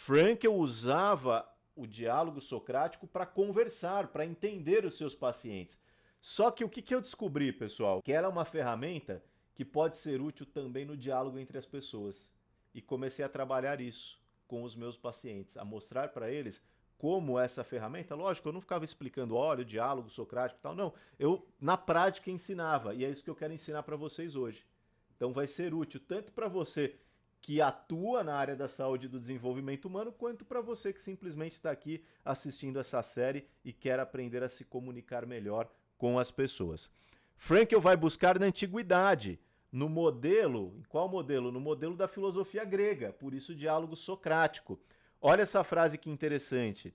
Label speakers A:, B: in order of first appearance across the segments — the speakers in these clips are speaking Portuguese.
A: Frankl usava o diálogo socrático para conversar, para entender os seus pacientes. Só que o que eu descobri, pessoal? Que era uma ferramenta que pode ser útil também no diálogo entre as pessoas. E comecei a trabalhar isso com os meus pacientes, a mostrar para eles como essa ferramenta, lógico, eu não ficava explicando, olha, o diálogo socrático e tal, não. Eu, na prática, ensinava, e é isso que eu quero ensinar para vocês hoje. Então vai ser útil tanto para você que atua na área da saúde e do desenvolvimento humano, quanto para você que simplesmente está aqui assistindo essa série e quer aprender a se comunicar melhor com as pessoas. Frankl vai buscar na antiguidade, no modelo, em qual modelo? No modelo da filosofia grega, por isso o diálogo socrático. Olha essa frase que interessante.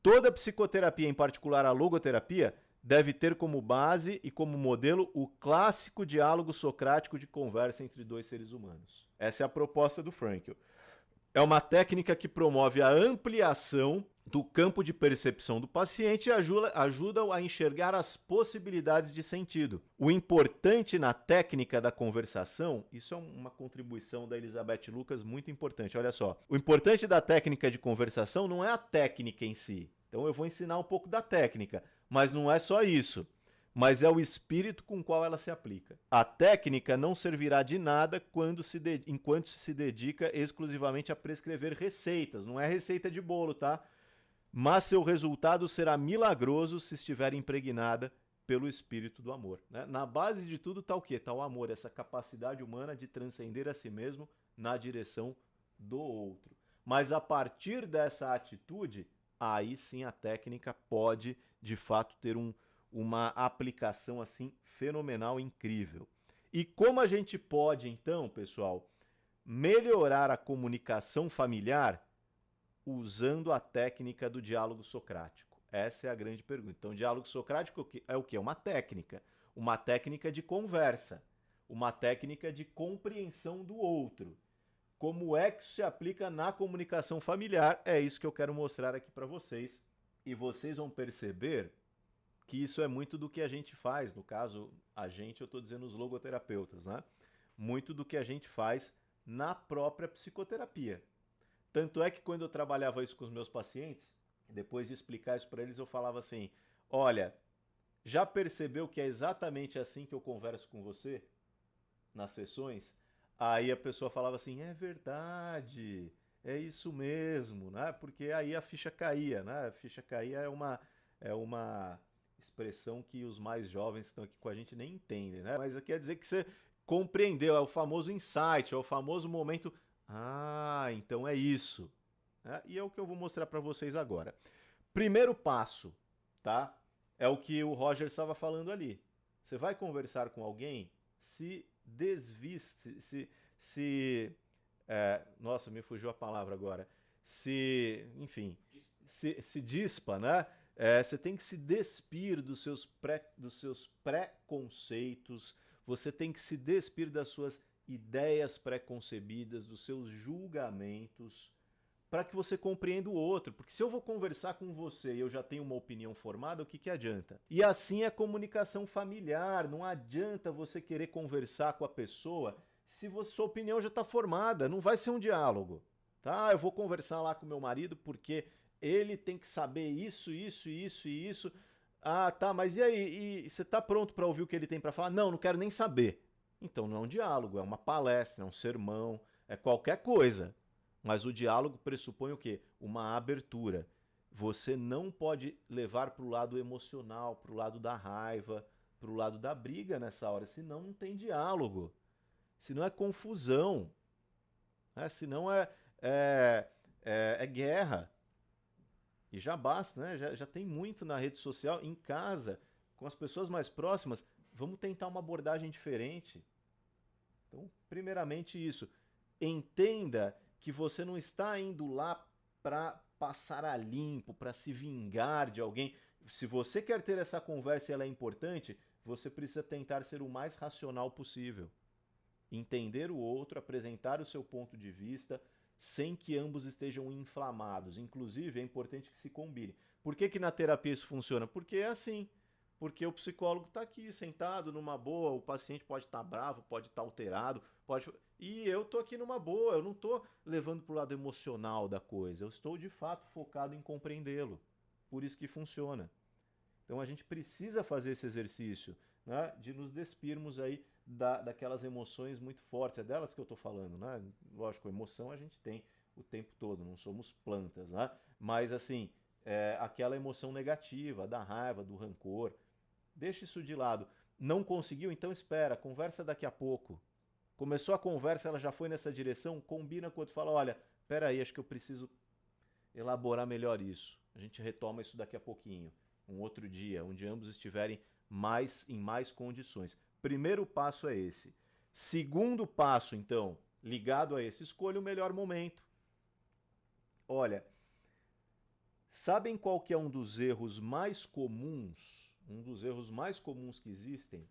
A: Toda psicoterapia, em particular a logoterapia, deve ter como base e como modelo o clássico diálogo socrático de conversa entre dois seres humanos. Essa é a proposta do Frankl. É uma técnica que promove a ampliação do campo de percepção do paciente e ajuda-o a enxergar as possibilidades de sentido. O importante na técnica da conversação, isso é uma contribuição da Elizabeth Lucas muito importante, olha só. O importante da técnica de conversação não é a técnica em si. Então eu vou ensinar um pouco da técnica, mas não é só isso. Mas é o espírito com o qual ela se aplica. A técnica não servirá de nada enquanto se dedica exclusivamente a prescrever receitas. Não é receita de bolo, tá? Mas seu resultado será milagroso se estiver impregnada pelo espírito do amor. Né? Na base de tudo está o quê? Está o amor, essa capacidade humana de transcender a si mesmo na direção do outro. Mas a partir dessa atitude, aí sim a técnica pode, de fato, ter uma aplicação assim fenomenal, incrível. E como a gente pode, então, pessoal, melhorar a comunicação familiar usando a técnica do diálogo socrático? Essa é a grande pergunta. Então, o diálogo socrático é o quê? Uma técnica de conversa, uma técnica de compreensão do outro. Como é que isso se aplica na comunicação familiar? É isso que eu quero mostrar aqui para vocês. E vocês vão perceber que isso é muito do que a gente faz, no caso, a gente, eu estou dizendo os logoterapeutas, né? Muito do que a gente faz na própria psicoterapia. Tanto é que quando eu trabalhava isso com os meus pacientes, depois de explicar isso para eles, eu falava assim, olha, já percebeu que é exatamente assim que eu converso com você nas sessões? Aí a pessoa falava assim, é verdade, é isso mesmo, né? Porque aí a ficha caía, né? A ficha caía é uma expressão que os mais jovens que estão aqui com a gente nem entendem, né? Mas quer dizer que você compreendeu, é o famoso insight, é o famoso momento, ah, então é isso. Né? E é o que eu vou mostrar para vocês agora. Primeiro passo, tá? É o que o Roger estava falando ali. Você vai conversar com alguém, se desviste, nossa, me fugiu a palavra agora. Enfim, se dispa, né? Você tem que se despir dos seus preconceitos, você tem que se despir das suas ideias preconcebidas, dos seus julgamentos, para que você compreenda o outro. Porque se eu vou conversar com você e eu já tenho uma opinião formada, o que adianta? E assim é a comunicação familiar. Não adianta você querer conversar com a pessoa se sua opinião já está formada. Não vai ser um diálogo. Tá? Eu vou conversar lá com meu marido porque ele tem que saber isso, isso, isso e isso. Ah, tá, mas e aí? E você tá pronto para ouvir o que ele tem para falar? Não, não quero nem saber. Então não é um diálogo, é uma palestra, é um sermão, é qualquer coisa. Mas o diálogo pressupõe o quê? Uma abertura. Você não pode levar para o lado emocional, para o lado da raiva, para o lado da briga nessa hora, senão não tem diálogo. Senão é confusão. Né? Senão é guerra. E já basta, né? Já tem muito na rede social, em casa, com as pessoas mais próximas. Vamos tentar uma abordagem diferente. Então, primeiramente isso. Entenda que você não está indo lá para passar a limpo, para se vingar de alguém. Se você quer ter essa conversa e ela é importante, você precisa tentar ser o mais racional possível. Entender o outro, apresentar o seu ponto de vista, sem que ambos estejam inflamados. Inclusive, é importante que se combine. Por que na terapia isso funciona? Porque é assim. Porque o psicólogo está aqui, sentado, numa boa, o paciente pode estar bravo, pode estar alterado, E eu tô aqui numa boa, eu não tô levando pro lado emocional da coisa, eu estou de fato focado em compreendê-lo. Por isso que funciona. Então a gente precisa fazer esse exercício, né, de nos despirmos aí daquelas emoções muito fortes. É delas que eu estou falando, né? Lógico, emoção a gente tem o tempo todo, não somos plantas, né? Mas assim, aquela emoção negativa, da raiva, do rancor, deixa isso de lado. Não conseguiu? Então espera, conversa daqui a pouco. Começou a conversa, ela já foi nessa direção, combina com o outro, fala, olha, peraí, acho que eu preciso elaborar melhor isso. A gente retoma isso daqui a pouquinho, um outro dia, onde ambos estiverem em mais condições. Primeiro passo é esse. Segundo passo, então, ligado a esse, escolha o melhor momento. Olha, sabem qual que é um dos erros mais comuns? Um dos erros mais comuns que existem?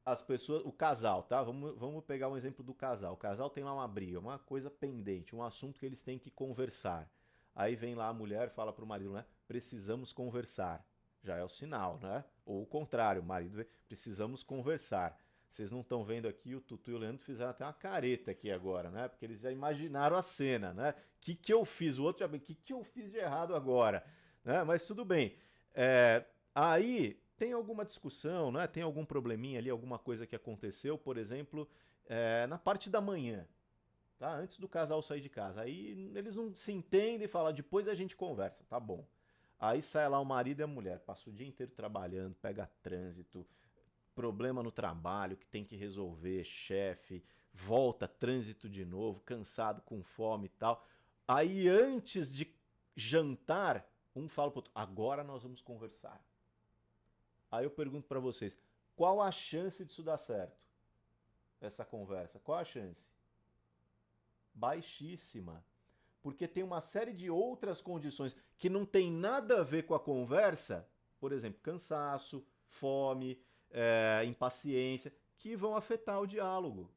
A: As pessoas, o casal, tá? Vamos pegar um exemplo do casal. O casal tem lá uma briga, uma coisa pendente, um assunto que eles têm que conversar. Aí vem lá a mulher e fala pro marido, né? Precisamos conversar. Já é o sinal, né? Ou o contrário, o marido vê, precisamos conversar. Vocês não estão vendo aqui, o Tutu e o Leandro fizeram até uma careta aqui agora, né? Porque eles já imaginaram a cena, né? O que eu fiz? O outro já bem, o que eu fiz de errado agora? Né? Mas tudo bem. Aí tem alguma discussão, né? Tem algum probleminha ali, alguma coisa que aconteceu, por exemplo, na parte da manhã, tá? Antes do casal sair de casa. Aí eles não se entendem e falam, depois a gente conversa, tá bom. Aí sai lá o marido e a mulher, passa o dia inteiro trabalhando, pega trânsito, problema no trabalho que tem que resolver, chefe, volta, trânsito de novo, cansado, com fome e tal. Aí antes de jantar, um fala pro outro, agora nós vamos conversar. Aí eu pergunto para vocês, qual a chance disso dar certo? Essa conversa, qual a chance? Baixíssima. Porque tem uma série de outras condições que não tem nada a ver com a conversa, por exemplo, cansaço, fome, impaciência, que vão afetar o diálogo.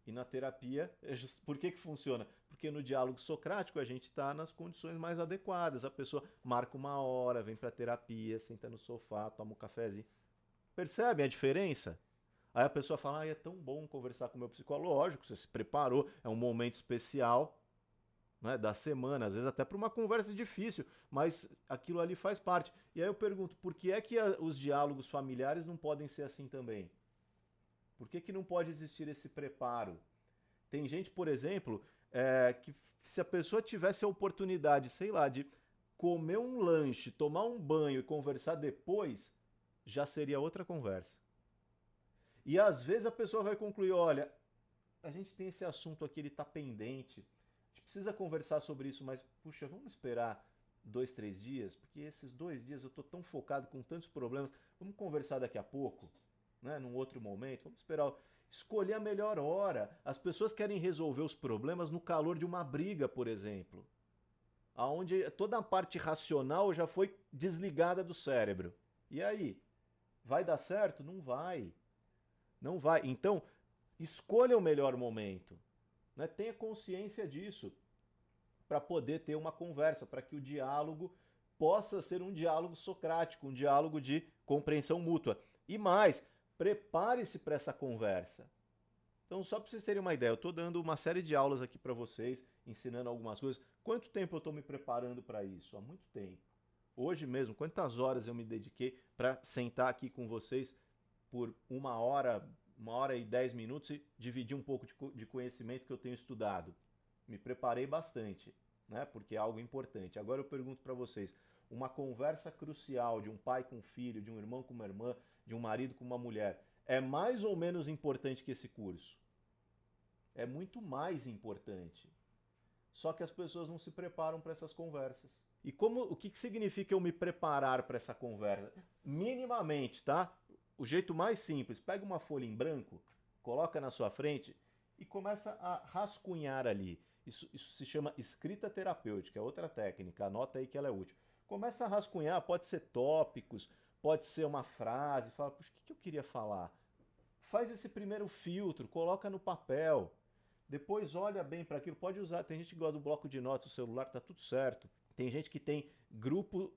A: E na terapia, por que funciona? Porque no diálogo socrático a gente está nas condições mais adequadas. A pessoa marca uma hora, vem para a terapia, senta no sofá, toma um cafezinho. Percebe a diferença? Aí a pessoa fala, é tão bom conversar com o meu psicólogo. Lógico, você se preparou, é um momento especial, né, da semana, às vezes até para uma conversa difícil, mas aquilo ali faz parte. E aí eu pergunto, por que é que os diálogos familiares não podem ser assim também? Por que não pode existir esse preparo? Tem gente, por exemplo, que se a pessoa tivesse a oportunidade, sei lá, de comer um lanche, tomar um banho e conversar depois, já seria outra conversa. E às vezes a pessoa vai concluir, olha, a gente tem esse assunto aqui, ele está pendente, a gente precisa conversar sobre isso, mas, puxa, vamos esperar 2, 3 dias, porque esses 2 dias eu estou tão focado com tantos problemas, vamos conversar daqui a pouco, né, num outro momento, vamos esperar, escolher a melhor hora. As pessoas querem resolver os problemas no calor de uma briga, por exemplo, aonde toda a parte racional já foi desligada do cérebro. E aí, vai dar certo? Não vai. Não vai. Então, escolha o melhor momento, né? Tenha consciência disso para poder ter uma conversa, para que o diálogo possa ser um diálogo socrático, um diálogo de compreensão mútua. E mais, prepare-se para essa conversa. Então, só para vocês terem uma ideia, eu estou dando uma série de aulas aqui para vocês, ensinando algumas coisas. Quanto tempo eu estou me preparando para isso? Há muito tempo. Hoje mesmo, quantas horas eu me dediquei para sentar aqui com vocês por 1 hora e 10 minutos e dividir um pouco de conhecimento que eu tenho estudado. Me preparei bastante, né? Porque é algo importante. Agora eu pergunto para vocês, uma conversa crucial de um pai com um filho, de um irmão com uma irmã, de um marido com uma mulher, é mais ou menos importante que esse curso? É muito mais importante. Só que as pessoas não se preparam para essas conversas. E o que significa eu me preparar para essa conversa? Minimamente, tá? O jeito mais simples, pega uma folha em branco, coloca na sua frente e começa a rascunhar ali. Isso se chama escrita terapêutica, é outra técnica, anota aí que ela é útil. Começa a rascunhar, pode ser tópicos, pode ser uma frase, fala, puxa, o que eu queria falar? Faz esse primeiro filtro, coloca no papel, depois olha bem para aquilo, pode usar, tem gente que gosta do bloco de notas, o celular, tá tudo certo. Tem gente que tem grupo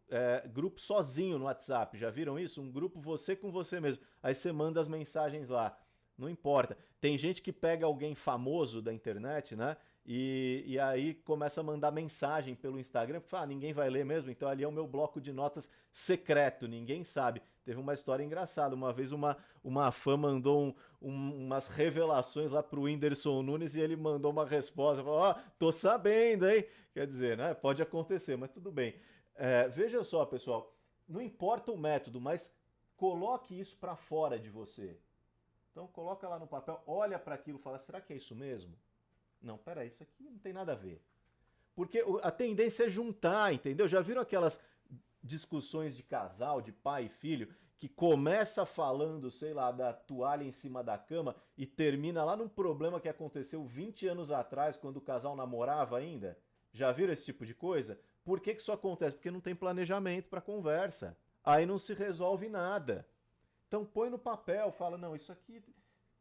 A: sozinho no WhatsApp, já viram isso? Um grupo você com você mesmo. Aí você manda as mensagens lá. Não importa. Tem gente que pega alguém famoso da internet, né? E aí começa a mandar mensagem pelo Instagram, porque fala, ninguém vai ler mesmo, então ali é o meu bloco de notas secreto, ninguém sabe. Teve uma história engraçada, uma vez uma fã mandou umas revelações lá pro Whindersson Nunes e ele mandou uma resposta, falou, ó, tô sabendo, hein? Quer dizer, né? Pode acontecer, mas tudo bem. Veja só, pessoal, não importa o método, mas coloque isso para fora de você. Então coloca lá no papel, olha para aquilo e fala, será que é isso mesmo? Não, peraí, isso aqui não tem nada a ver. Porque a tendência é juntar, entendeu? Já viram aquelas discussões de casal, de pai e filho, que começa falando, sei lá, da toalha em cima da cama e termina lá num problema que aconteceu 20 anos atrás, quando o casal namorava ainda? Já viram esse tipo de coisa? Por que isso acontece? Porque não tem planejamento para conversa. Aí não se resolve nada. Então põe no papel, fala, não, isso aqui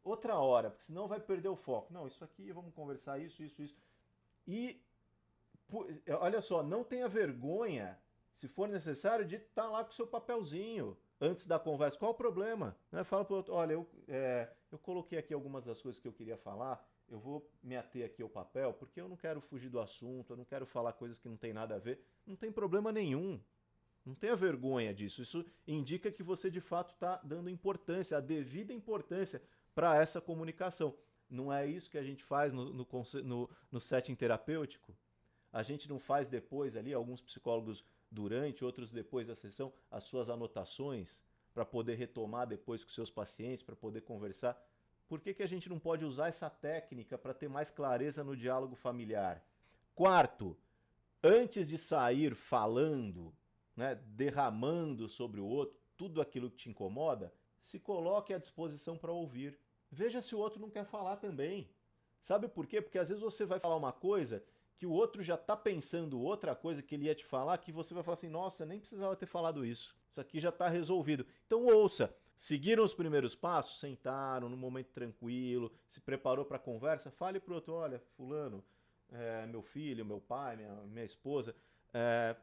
A: outra hora, porque senão vai perder o foco. Não, isso aqui, vamos conversar isso, isso, isso. E olha só, não tenha vergonha, se for necessário, de estar lá com o seu papelzinho antes da conversa. Qual o problema? Fala pro outro, olha, eu coloquei aqui algumas das coisas que eu queria falar, eu vou me ater aqui ao papel, porque eu não quero fugir do assunto, eu não quero falar coisas que não tem nada a ver. Não tem problema nenhum. Não tenha vergonha disso. Isso indica que você de fato está dando importância, a devida importância para essa comunicação. Não é isso que a gente faz no setting terapêutico? A gente não faz depois ali, alguns psicólogos durante, outros depois da sessão, as suas anotações para poder retomar depois com seus pacientes, para poder conversar. Por que a gente não pode usar essa técnica para ter mais clareza no diálogo familiar? Quarto, antes de sair falando, né, derramando sobre o outro tudo aquilo que te incomoda, se coloque à disposição para ouvir. Veja se o outro não quer falar também. Sabe por quê? Porque às vezes você vai falar uma coisa que o outro já está pensando outra coisa que ele ia te falar, que você vai falar assim, nossa, nem precisava ter falado isso. Isso aqui já está resolvido. Então ouça. Seguiram os primeiros passos? Sentaram num momento tranquilo, se preparou para a conversa? Fale para o outro, olha, fulano, meu filho, meu pai, minha esposa,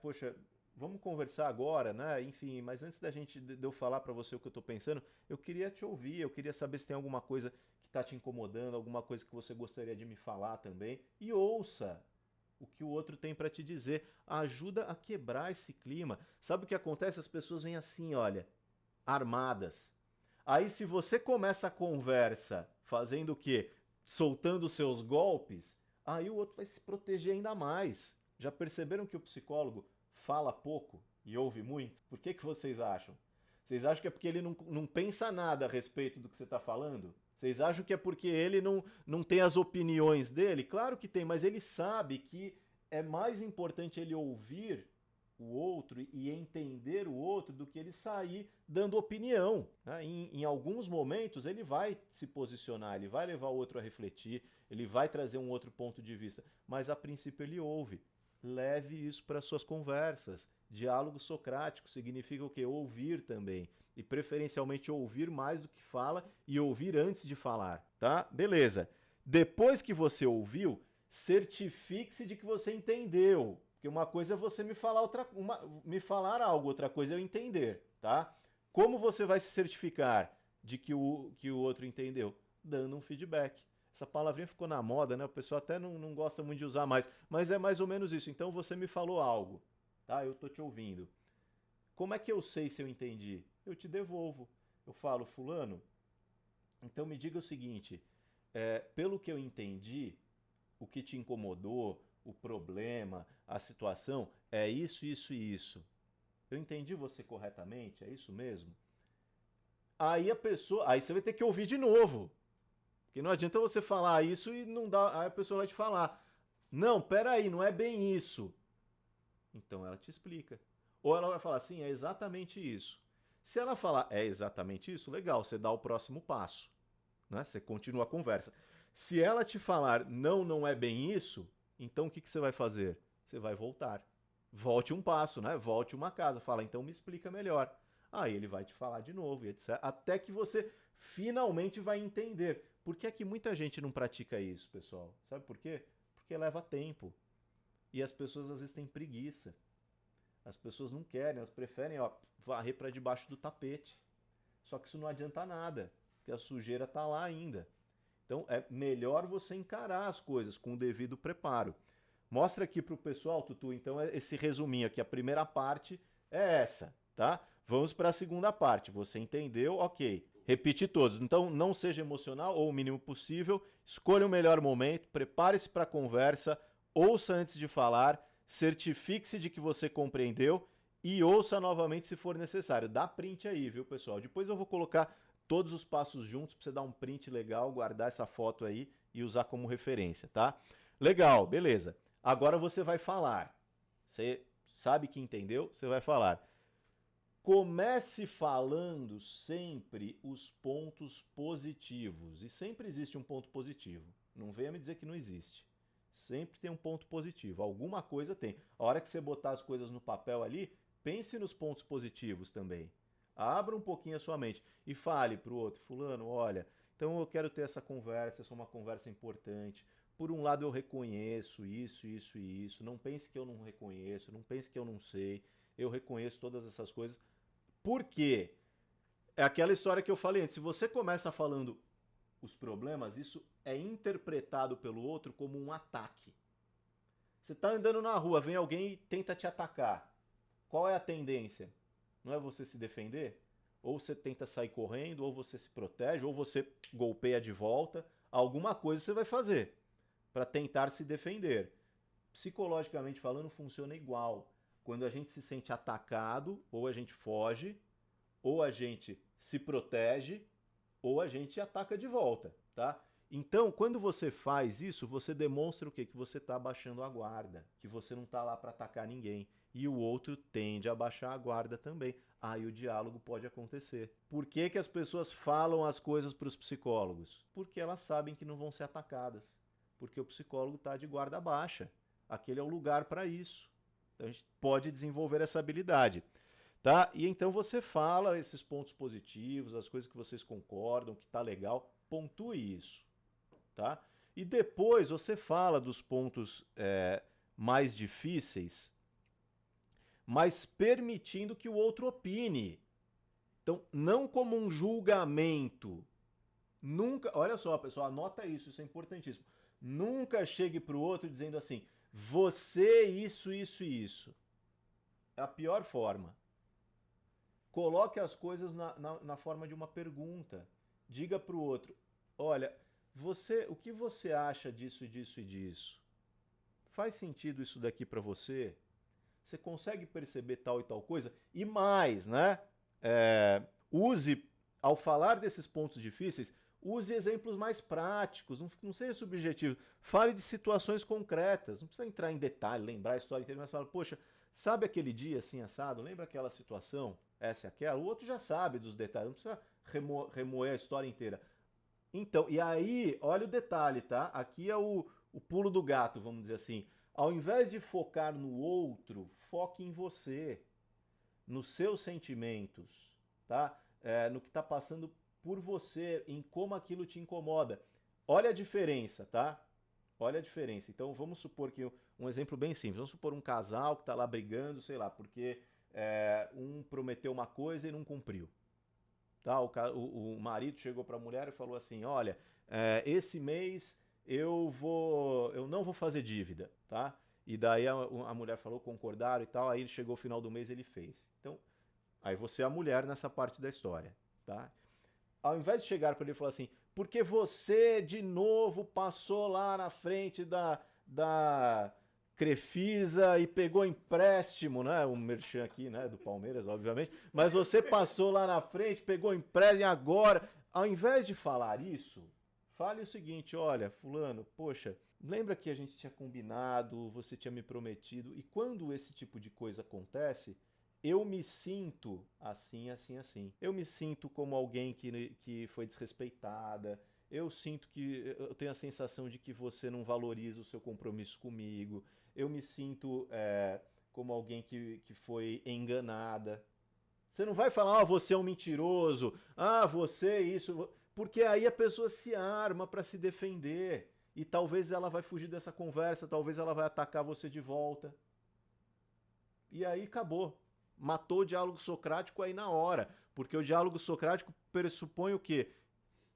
A: poxa, vamos conversar agora, né? Enfim, mas antes de eu falar para você o que eu estou pensando, eu queria te ouvir, eu queria saber se tem alguma coisa que está te incomodando, alguma coisa que você gostaria de me falar também. E ouça o que o outro tem para te dizer. Ajuda a quebrar esse clima. Sabe o que acontece? As pessoas vêm assim, olha, armadas. Aí se você começa a conversa fazendo o quê? Soltando seus golpes, aí o outro vai se proteger ainda mais. Já perceberam que o psicólogo fala pouco e ouve muito? Por que vocês acham? Vocês acham que é porque ele não pensa nada a respeito do que você está falando? Vocês acham que é porque ele não tem as opiniões dele? Claro que tem, mas ele sabe que é mais importante ele ouvir o outro e entender o outro do que ele sair dando opinião. Né? Em alguns momentos ele vai se posicionar, ele vai levar o outro a refletir, ele vai trazer um outro ponto de vista, mas a princípio ele ouve. Leve isso para suas conversas. Diálogo socrático significa o quê? Ouvir também. E preferencialmente ouvir mais do que fala e ouvir antes de falar, tá? Beleza. Depois que você ouviu, certifique-se de que você entendeu. Porque uma coisa é você me falar algo, outra coisa é eu entender, tá? Como você vai se certificar de que o outro entendeu? Dando um feedback. Essa palavrinha ficou na moda, né? O pessoal até não gosta muito de usar mais, mas é mais ou menos isso. Então você me falou algo, tá? Eu tô te ouvindo. Como é que eu sei se eu entendi? Eu te devolvo. Eu falo, fulano, então me diga o seguinte, pelo que eu entendi, o que te incomodou, o problema, a situação, é isso, isso e isso. Eu entendi você corretamente? É isso mesmo? Aí você vai ter que ouvir de novo. Porque não adianta você falar isso e não dá, aí a pessoa vai te falar: "Não, peraí, não é bem isso". Então ela te explica. Ou ela vai falar: "Sim, é exatamente isso". Se ela falar: "É exatamente isso", legal, você dá o próximo passo, né? Você continua a conversa. Se ela te falar: "Não, não é bem isso", então o que você vai fazer? Você vai voltar. Volte um passo, né? Volte uma casa, fala: "Então me explica melhor". Aí ele vai te falar de novo, e etc. Até que você finalmente vai entender. Por que é que muita gente não pratica isso, pessoal? Sabe por quê? Porque leva tempo. E as pessoas às vezes têm preguiça. As pessoas não querem, elas preferem, ó, varrer para debaixo do tapete. Só que isso não adianta nada. porque a sujeira está lá ainda. Então é melhor você encarar as coisas com o devido preparo. Mostra aqui para o pessoal, Tutu, então esse resuminho aqui, a primeira parte é essa, tá? Vamos para a segunda parte. Você entendeu? Ok. Repite todos. Então não seja emocional ou o mínimo possível. Escolha o melhor momento, prepare-se para a conversa, ouça antes de falar, certifique-se de que você compreendeu e ouça novamente se for necessário. Dá print aí, viu, pessoal? Depois eu vou colocar todos os passos juntos para você dar um print legal, guardar essa foto aí e usar como referência, tá? Legal, beleza. Agora você vai falar. Você sabe que entendeu? Você vai falar. Comece falando sempre os pontos positivos. E sempre existe um ponto positivo. Não venha me dizer que não existe. Sempre tem um ponto positivo. Alguma coisa tem. A hora que você botar as coisas no papel ali, pense nos pontos positivos também. Abra um pouquinho a sua mente e fale para o outro, fulano, olha, então eu quero ter essa conversa, essa é uma conversa importante. Por um lado eu reconheço isso, isso e isso. Não pense que eu não reconheço, não pense que eu não sei. Eu reconheço todas essas coisas. Por quê? É aquela história que eu falei antes. Se você começa falando os problemas, isso é interpretado pelo outro como um ataque. Você está andando na rua, vem alguém e tenta te atacar. Qual é a tendência? Não é você se defender? Ou você tenta sair correndo, ou você se protege, ou você golpeia de volta. Alguma coisa você vai fazer para tentar se defender. Psicologicamente falando, funciona igual. Quando a gente se sente atacado, ou a gente foge, ou a gente se protege, ou a gente ataca de volta, tá? Então, quando você faz isso, você demonstra o quê? Que você está abaixando a guarda, que você não está lá para atacar ninguém. E o outro tende a baixar a guarda também. Aí o diálogo pode acontecer. Por que, que as pessoas falam as coisas para os psicólogos? Porque elas sabem que não vão ser atacadas. Porque o psicólogo está de guarda baixa. Aquele é o lugar para isso. Então a gente pode desenvolver essa habilidade. Tá? E então você fala esses pontos positivos, as coisas que vocês concordam, que tá legal, pontue isso. Tá? E depois você fala dos pontos mais difíceis, mas permitindo que o outro opine. Então, não como um julgamento. Nunca, olha só, pessoal, anota isso, isso é importantíssimo. Nunca chegue para o outro dizendo assim, você isso, isso e isso. É a pior forma. Coloque as coisas na forma de uma pergunta. Diga para o outro, olha, o que você acha disso, disso e disso? Faz sentido isso daqui para você? Você consegue perceber tal e tal coisa? E mais, né? Use, ao falar desses pontos difíceis, use exemplos mais práticos, não seja subjetivo. Fale de situações concretas, não precisa entrar em detalhe, lembrar a história inteira, mas fala, poxa, sabe aquele dia assim assado? Lembra aquela situação? Essa e aquela? O outro já sabe dos detalhes, não precisa remoer a história inteira. Então, e aí, olha o detalhe, tá? Aqui é o pulo do gato, vamos dizer assim. Ao invés de focar no outro, foque em você, nos seus sentimentos, tá? No que está passando por você, em como aquilo te incomoda. Olha a diferença, tá? Olha a diferença. Então vamos supor que um exemplo bem simples. Vamos supor um casal que está lá brigando, sei lá, porque um prometeu uma coisa e não cumpriu. Tá? O marido chegou para a mulher e falou assim: olha, esse mês eu não vou fazer dívida, tá? E daí a mulher falou, concordaram e tal. Aí chegou o final do mês, ele fez. Então, aí você é a mulher nessa parte da história, tá? Ao invés de chegar para ele e falar assim, porque você de novo passou lá na frente da Crefisa e pegou empréstimo, né? Um merchan aqui, né? Do Palmeiras, obviamente. Mas você passou lá na frente, pegou empréstimo e agora. Ao invés de falar isso, fale o seguinte: olha, fulano, poxa, lembra que a gente tinha combinado, você tinha me prometido, e quando esse tipo de coisa acontece, eu me sinto assim, assim, assim. Eu me sinto como alguém que foi desrespeitada. Eu sinto que eu tenho a sensação de que você não valoriza o seu compromisso comigo. Eu me sinto como alguém que foi enganada. Você não vai falar, você é um mentiroso, você isso. Porque aí a pessoa se arma para se defender. E talvez ela vai fugir dessa conversa, talvez ela vai atacar você de volta. E aí acabou. Matou o diálogo socrático aí na hora. Porque o diálogo socrático pressupõe o quê?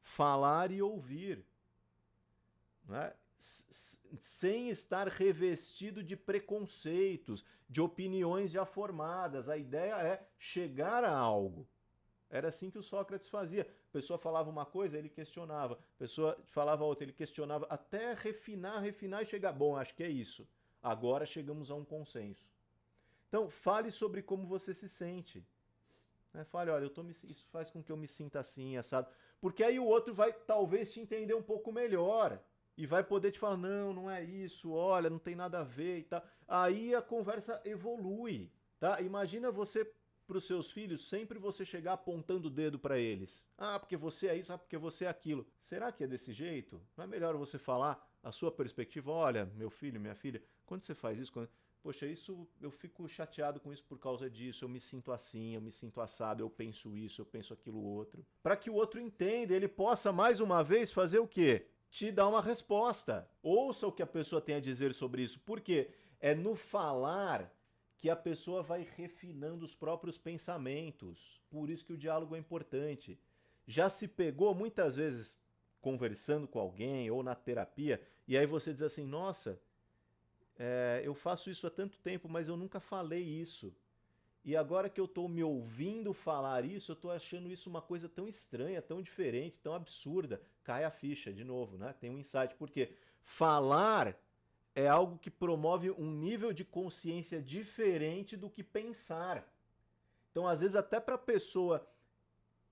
A: falar e ouvir, né? Sem estar revestido de preconceitos, de opiniões já formadas. A ideia é chegar a algo. Era assim que o Sócrates fazia. A pessoa falava uma coisa, ele questionava. A pessoa falava outra, ele questionava, até refinar e chegar. Bom, acho que é isso. Agora chegamos a um consenso. Então, fale sobre como você se sente. Fale, olha, isso faz com que eu me sinta assim, assado. Porque aí o outro vai talvez te entender um pouco melhor. E vai poder te falar, não, não é isso, olha, não tem nada a ver e tal. Aí a conversa evolui, tá? Imagina você, para os seus filhos, sempre você chegar apontando o dedo para eles. Ah, porque você é isso, ah, porque você é aquilo. Será que é desse jeito? Não é melhor você falar a sua perspectiva? Olha, meu filho, minha filha, quando você faz isso, poxa, isso eu fico chateado com isso por causa disso, eu me sinto assim, eu me sinto assado, eu penso isso, eu penso aquilo outro. Para que o outro entenda, ele possa mais uma vez fazer o quê? Te dar uma resposta. Ouça o que a pessoa tem a dizer sobre isso. Por quê? É no falar que a pessoa vai refinando os próprios pensamentos. Por isso que o diálogo é importante. Já se pegou muitas vezes conversando com alguém ou na terapia, e aí você diz assim, nossa, eu faço isso há tanto tempo, mas eu nunca falei isso. E agora que eu estou me ouvindo falar isso, eu estou achando isso uma coisa tão estranha, tão diferente, tão absurda. Cai a ficha de novo, né? Tem um insight. Porque falar é algo que promove um nível de consciência diferente do que pensar. Então, às vezes, até para a pessoa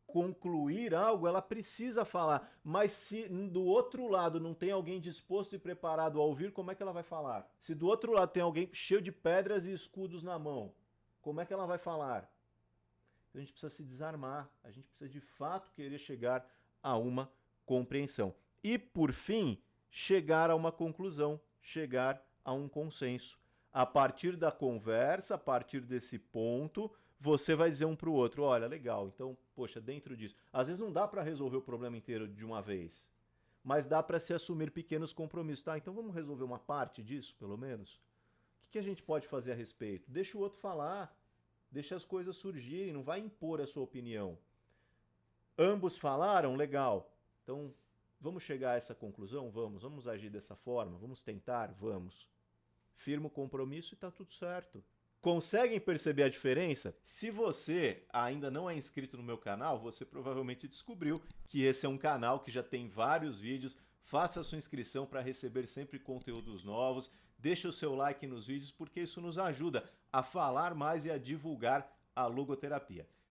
A: concluir algo, ela precisa falar. Mas se do outro lado não tem alguém disposto e preparado a ouvir, como é que ela vai falar? Se do outro lado tem alguém cheio de pedras e escudos na mão, como é que ela vai falar? Então a gente precisa se desarmar, a gente precisa de fato querer chegar a uma compreensão. E, por fim, chegar a uma conclusão, chegar a um consenso. A partir da conversa, a partir desse ponto, você vai dizer um para o outro, olha, legal, então, poxa, dentro disso. Às vezes não dá para resolver o problema inteiro de uma vez, mas dá para se assumir pequenos compromissos. Tá, então vamos resolver uma parte disso, pelo menos? O que a gente pode fazer a respeito? Deixa o outro falar, deixa as coisas surgirem, não vai impor a sua opinião. Ambos falaram? Legal. Então, vamos chegar a essa conclusão? Vamos agir dessa forma? Vamos tentar? Vamos. Firma o compromisso e tá tudo certo. Conseguem perceber a diferença? Se você ainda não é inscrito no meu canal, você provavelmente descobriu que esse é um canal que já tem vários vídeos. Faça a sua inscrição para receber sempre conteúdos novos. Deixe o seu like nos vídeos porque isso nos ajuda a falar mais e a divulgar a logoterapia.